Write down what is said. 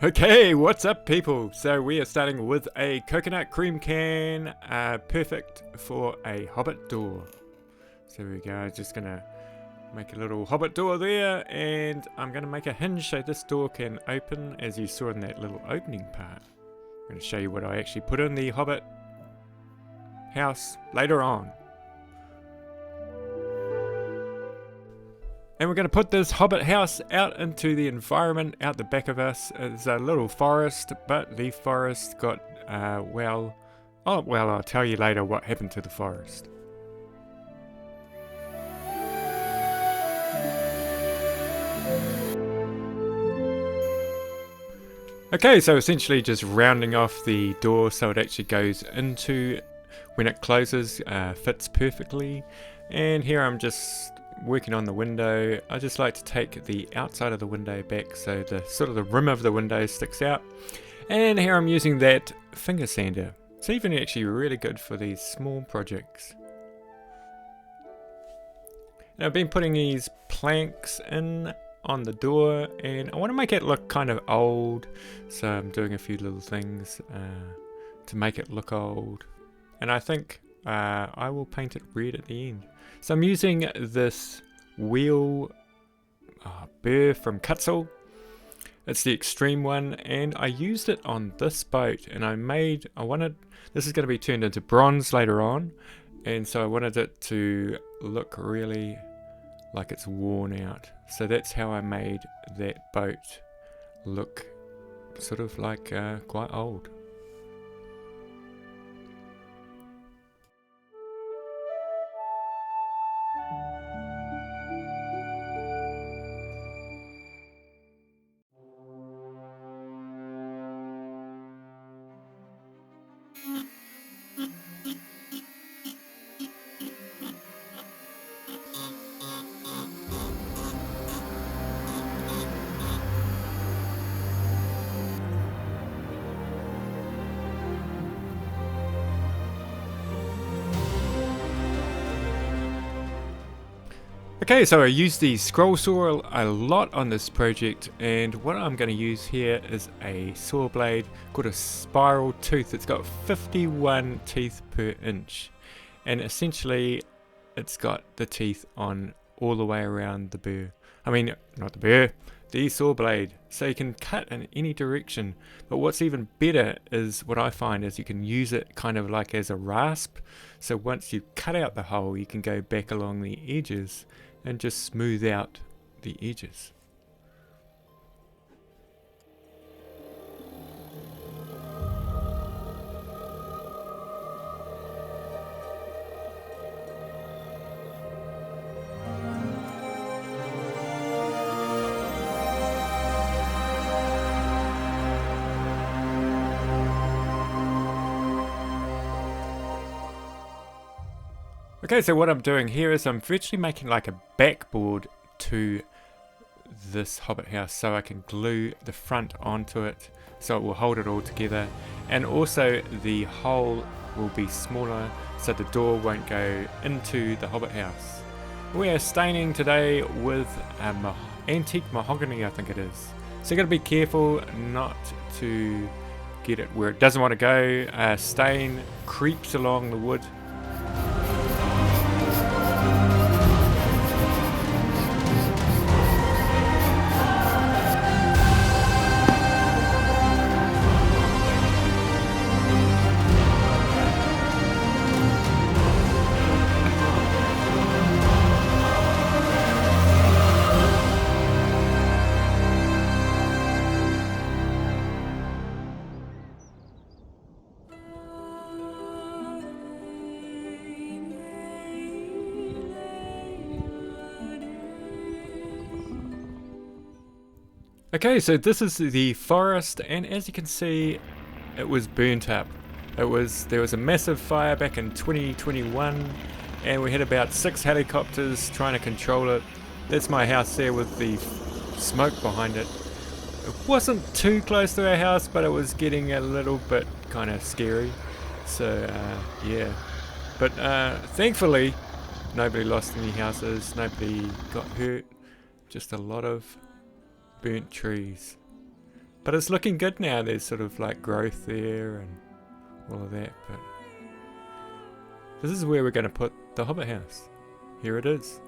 Okay, what's up people? So we are starting with a coconut cream can, perfect for a hobbit door. So there we go, just gonna make a little hobbit door there, and I'm gonna make a hinge so this door can open, as you saw in that little opening part. I'm gonna show you what I actually put in the hobbit house later on. And we're going to put this hobbit house out into the environment out the back of us. It's a little forest, but the forest got, I'll tell you later what happened to the forest. Okay, so essentially just rounding off the door so it actually goes into, when it closes, fits perfectly. And here I'm just working on the window. I just like to take the outside of the window back so the sort of the rim of the window sticks out. And here I'm using that finger sander. It's even actually really good for these small projects. And I've been putting these planks in on the door, and I want to make it look kind of old, so I'm doing a few little things to make it look old. And I think I will paint it red at the end. So I'm using this wheel burr from Kutzall. It's the extreme one, and I used it on this boat, and this is going to be turned into bronze later on, and so I wanted it to look really like it's worn out. So that's how I made that boat look sort of like quite old. Okay, so I used the scroll saw a lot on this project, and what I'm going to use here is a saw blade called a spiral tooth. It's got 51 teeth per inch, and essentially it's got the teeth on all the way around the burr. I mean, not the burr, the saw blade, so you can cut in any direction. But what's even better is what I find is you can use it kind of like as a rasp. So once you cut out the hole, you can go back along the edges and just smooth out the edges. Okay, so what I'm doing here is I'm virtually making like a backboard to this hobbit house, so I can glue the front onto it so it will hold it all together, and also the hole will be smaller so the door won't go into the hobbit house. We are staining today with antique mahogany, I think it is, so you got to be careful not to get it where it doesn't want to go. Stain creeps along the wood. Okay, so this is the forest, and as you can see, it was burnt up. There was a massive fire back in 2021, and we had about 6 helicopters trying to control it. That's my house there with the smoke behind it. It wasn't too close to our house, but it was getting a little bit kind of scary. So yeah, but thankfully nobody lost any houses, nobody got hurt, just a lot of burnt trees. But it's looking good now. There's sort of like growth there and all of that. But this is where we're going to put the Hobbit house. Here it is.